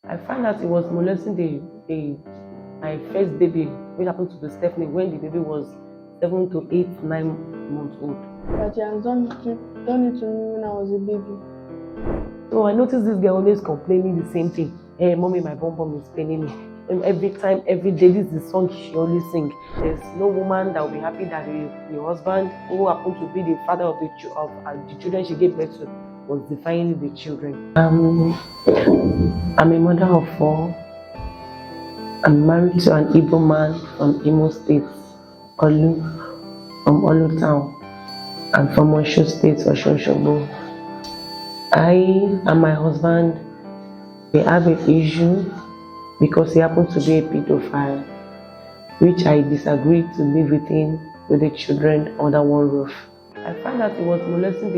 I found out he was molesting my first baby, which happened to be Stephanie, when the baby was 7 to 8, 9 months old. But he has done it to me when I was a baby. So I noticed this girl always complaining the same thing. Hey, mommy, my bum is paining me. And every time, every day, this is the song she always sings. There's no woman that will be happy that the husband, who happened to be the father of the children she gave birth to, was defying the children. I'm a mother of 4. I'm married to an Igbo man from Imo State, Olu, from Olu Town. I'm from Osho State, Osho. I and my husband, we have an issue because he happens to be a pedophile, which I disagree to live with the children under one roof. I found out he was molesting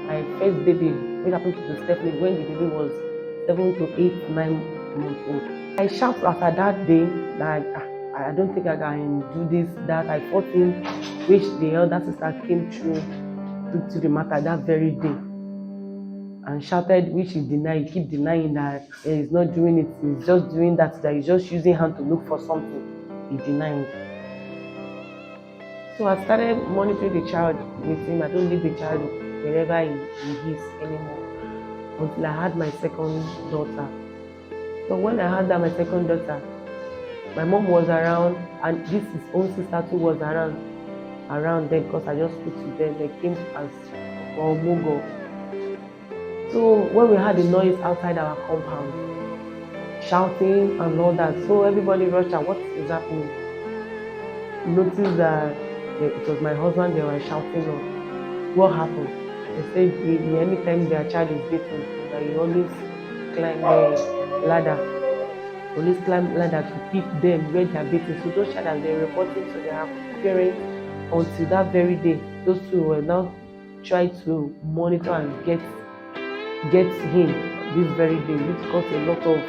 my first baby, which happened to be Stephanie, when the baby was 7 to 8, 9 months old. I shouted after that day that I don't think I can do this, that I fought him, which the elder sister came through to the matter that very day and shouted, which he denied. He keep denying that he's not doing it, he's just doing that he's just using hand to look for something. He denied. So I started monitoring the child with him. I don't leave the child wherever he is anymore until I had my second daughter. So when I had my second daughter, my mom was around, and his own sister too was around them, because I just spoke to them. They came as Mugo. So when we had the noise outside our compound, shouting and all that, so everybody rushed out. What is happening? Noticed that it was my husband they were shouting on. What happened? They said anytime their child is beaten, that he always climb the ladder. Always climb ladder to pick them where they are beaten. So those children, they reporting to their parents until that very day. Those two were now trying to monitor and get him this very day, which caused a lot of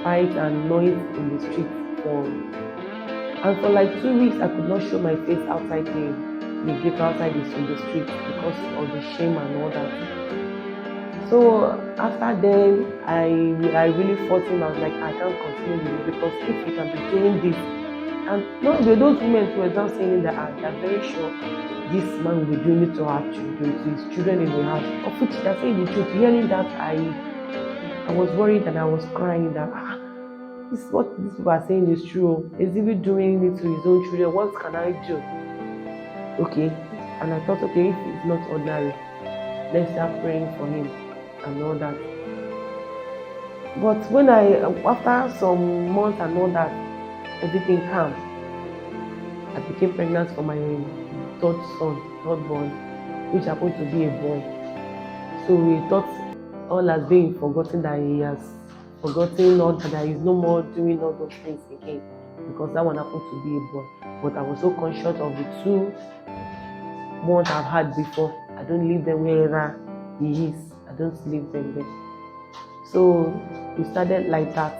fight and noise in the street. And for like 2 weeks, I could not show my face outside the gate, outside in the street, because of the shame and all that. So after then, I really fought him. I was like, I can't continue with it, because if he can be doing this, and no, those women who were just saying that they're very sure this man will be doing it to our children, to his children in the house. Of which they're saying the truth. Hearing that, I was worried and I was crying that this is what these people are saying is true. Is he doing it to his own children? What can I do? Okay, and I thought, okay, if it's not ordinary, let's start praying for him and all that. But when after some months and all that, everything calmed. I became pregnant for my third born, which happened to be a boy. So we thought all has been forgotten, that he has forgotten all that he's no more doing all those things again, because that one happened to be a boy. But I was so conscious of the 2 ones I've had before. I don't leave them wherever he is. I don't leave them there. So we started like that.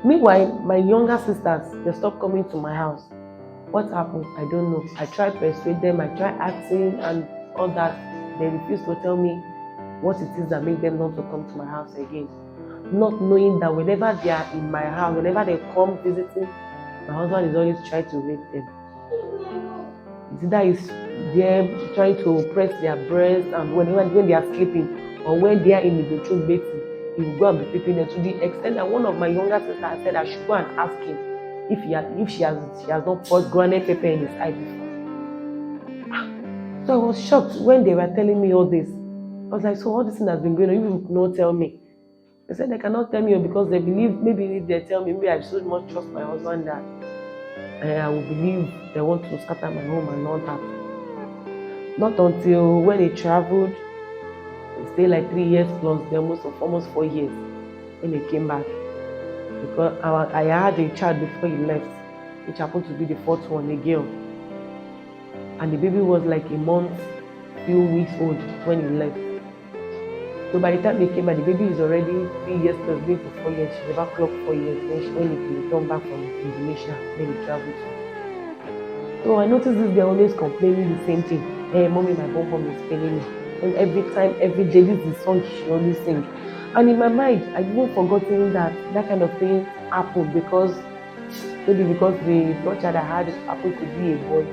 Meanwhile, my younger sisters, they stopped coming to my house. What happened? I don't know. I tried to persuade them, I tried acting and all that. They refused to tell me what it is that made them not to come to my house again. Not knowing that whenever they are in my house, whenever they come visiting, my husband is always trying to rape them. It's either he's there trying to press their breast, and when they are sleeping, or when they are in the bedroom bathing, he will go and be peeping them, to the extent that one of my younger sisters said I should go and ask him if she has not poured granite pepper in his eye before. So I was shocked when they were telling me all this. I was like, so all this thing has been going on, you could not tell me. They said they cannot tell me because they believe, maybe if they tell me, maybe I so much trust my husband that I will believe they want to scatter my home and all that. Not until when he traveled, he stayed like 3 years plus, almost 4 years, when he came back. Because I had a child before he left, which happened to be the 4th one, a girl. And the baby was like a month, few weeks old when he left. So by the time he came back, the baby is already 3 years plus, going to 4 years. She never clocked 4 years when he returned back from Indonesia, when he traveled. So I noticed this girl always complaining the same thing. Hey, mommy, my bum is paining me. And every time, every day, this is the song she always sings. And in my mind, I even forgotten that kind of thing happened because maybe because the first child I had happened to be a boy.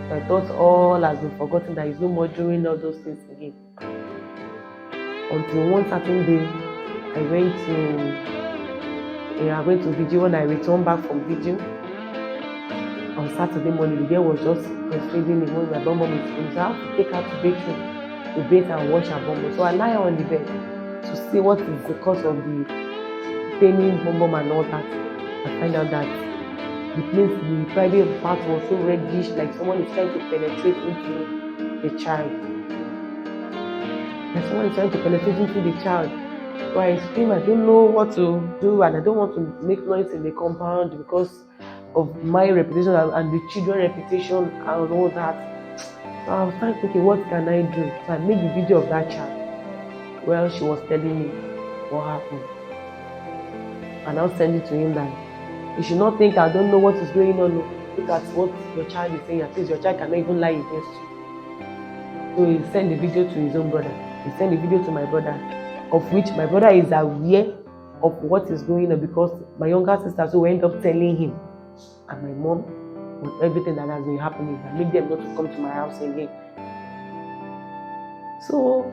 So I thought all has been forgotten, that is no more doing all those things again. Until one certain day, I went to vigil. When I returned back from vigil on Saturday morning, the girl was just breastfeeding me when my bum is home. So I have to take her to bathroom to bathe and wash her bum. So I lie her on the bed to see what is the cause of the paining bum and all that. I find out that the private part was so reddish, like someone is trying to penetrate into the child. Like someone is trying to penetrate into the child. So I scream, I don't know what to do, and I don't want to make noise in the compound because of my reputation and the children's reputation and all that. So I was trying to think, what can I do? So I made the video of that child. Well, she was telling me what happened. And I'll send it to him that you should not think I don't know what is going on. Look at what your child is saying. At least your child cannot even lie against you. So he sent the video to his own brother. He sent the video to my brother, of which my brother is aware of what is going on because my younger sister so end up telling him and my mom on everything that has been happening and make them not to come to my house again. So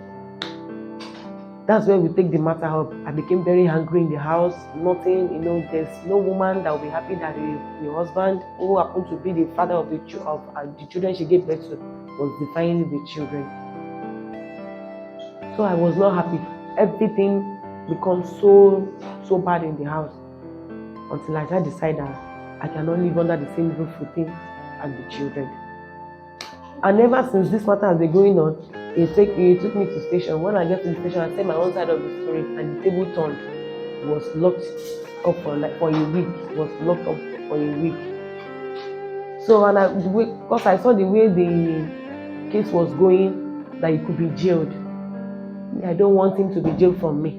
that's where we take the matter up. I became very angry in the house. Nothing, there's no woman that will be happy that the husband, who happened to be the father of the children she gave birth to, was defying the children. So I was not happy. Everything becomes so bad in the house until I decided that I cannot live under the same roof with him and the children. And ever since this matter has been going on, he took me to station. When I get to the station, I said my own side of the story, and the table turned. It was locked up for a week. It was locked up for a week. So, because I saw the way the case was going, that he could be jailed. I don't want him to be jailed from me.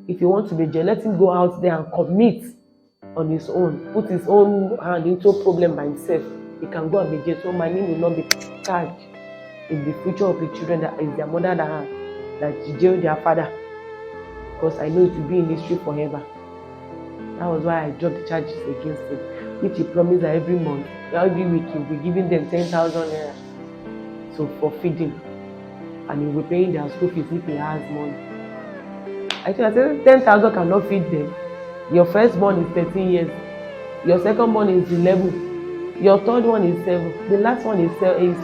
If he wants to be jailed, let him go out there and commit on his own, put his own hand into a problem by himself. He can go and be jailed. So my name will not be charged in the future of the children that is their mother that jailed their father, because I know it will be in history forever. That was why I dropped the charges against him, which he promised that every week he will be giving them 10,000 naira for feeding, and he will be paying their school fees if he has money. I said 10,000 cannot feed them. Your first born is 13 years, your second born is 11. Your third one is 7. The last one is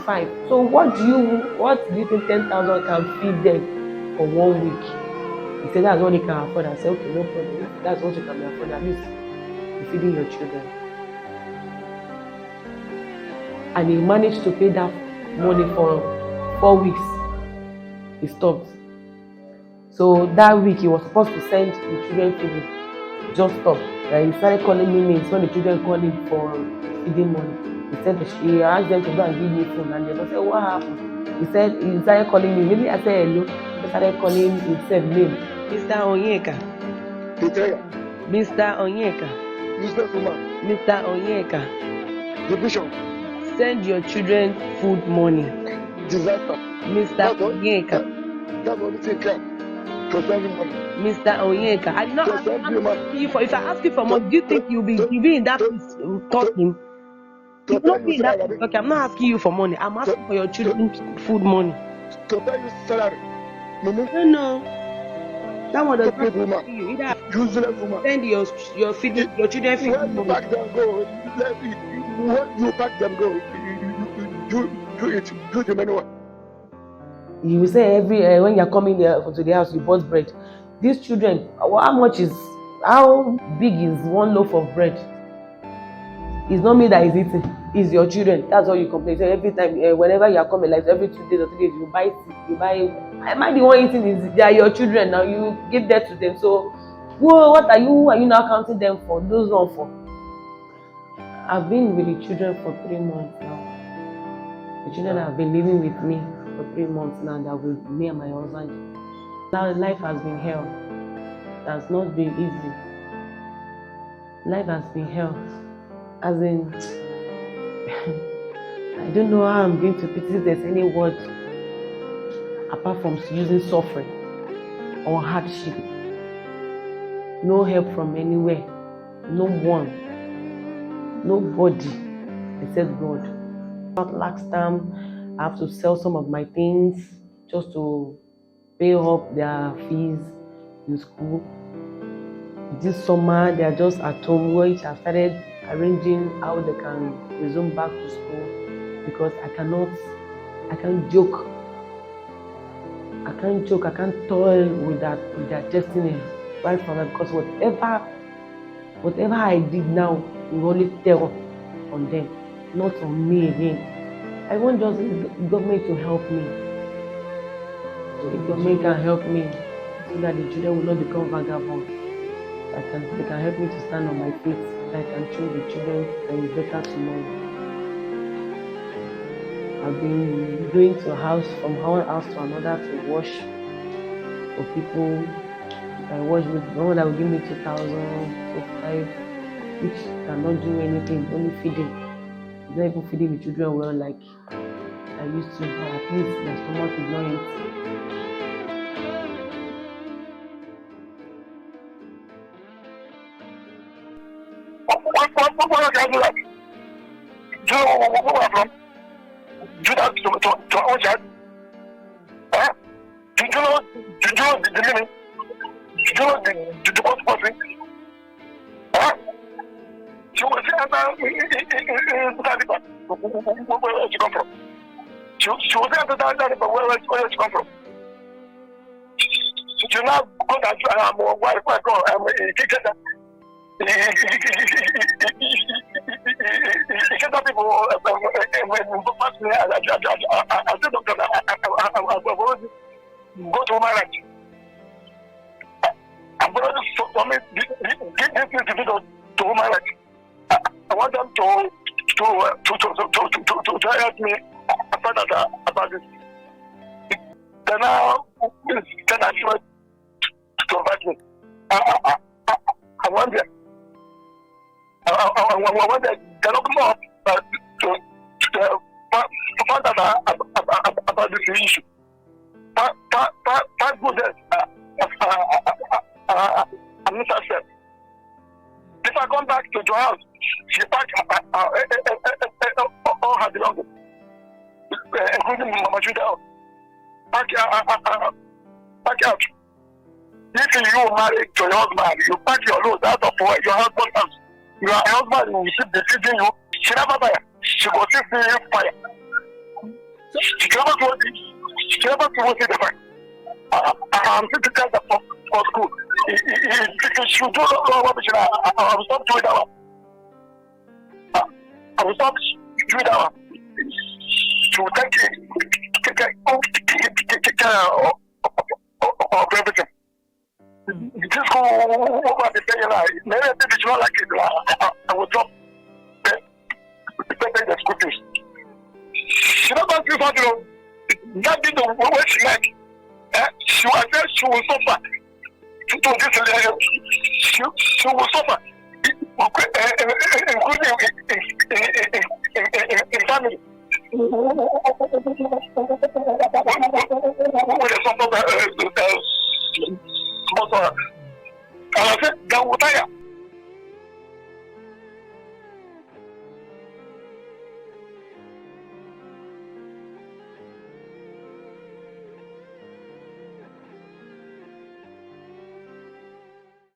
5. So what do you think 10,000 can feed them for 1 week? He said that's what he can afford. I said okay, no problem. That's what you can afford. At least you're feeding your children. And he managed to pay that money for 4 weeks. He stopped. So that week he was supposed to send the children food. Just stopped. He started calling me names when the children called him for feeding money. He asked them to go and give me phone, and they said, what happened? He started calling me. Maybe I said hello. He started calling himself name. Mr. Onyeka. Mr. Onyeka. Mr. Onyeka. The bishop. Send your children food money. Disaster. Mr. Onyeka. That's what it is. Mr. Onyeka, I did not ask you for. If I ask you for money, do you think you'll be giving in that talking? You will not be in that talking. I'm not asking you for money. I'm asking for your children's food money. To pay you salary. No. That one does not pay you. Either useless woman. Send your children feed money. When you back them go, do the manual. You say when you're coming to the house, you bought bread. These children, how big is one loaf of bread? It's not me that is eating. It's your children. That's all you complain. So every time, whenever you are coming, like every 2 days or 3 days, you buy. Am I the one eating? They are your children now. You give that to them. So, what are you now counting them for? Those one for? I've been with the children for 3 months now. The children have been living with me for 3 months now, that with me and my husband. Now life has been hell. It has not been easy. Life has been hell. As in, I don't know how I'm going to put it. There's any word apart from using suffering or hardship. no help from anywhere, no one, nobody except God. Not last time, I have to sell some of my things just to pay up their fees in school. This summer, they are just at home, which I started arranging how they can resume back to school because I can't joke. I can't toil with their destiny right from that because whatever I did now will only tell on them, not on me again. I want just the government to help me. So the government can help me so that the children will not become vagabonds. They can help me to stand on my feet so I can show the children a better tomorrow. I've been going from one house to another to wash for people. I wash with one that will give me 2,000, 2,500, which cannot do anything, only feeding. Not even feeding the children well like I used to, but at least my stomach is not empty. What can I do that? Do you know where I'm from? Do that to our own child? Huh? Do you know the meaning? Do you know the consequence? Huh? She was in Taliban. Where she come from? She was in Taliban. Where she come from? She now go that I'm a wife. I'm a teacher. People go to my right. I'm going to give this individual to my right. I want them to help me about this. Then I try to invite me. I want them. I want them to come up to find out about this issue. Thank goodness, I'm not upset. If I come back to your house, she packed all her belongings, including Mama Judah. Pack out. If you marry to your husband, you pack your load out of your husband's house. Your husband will receive the feeding you. She never buy. She will see fire. She never to see the fire. I'm still tell that for school. If you do not know what I will stop doing that one. I will stop doing that one. She will take care of everything. This school, what they say, maybe it's not like it. I will drop the school fees. She never do something. That did the way she like. She was there, she will suffer. She will suffer. Including in family. And I said, that will tire.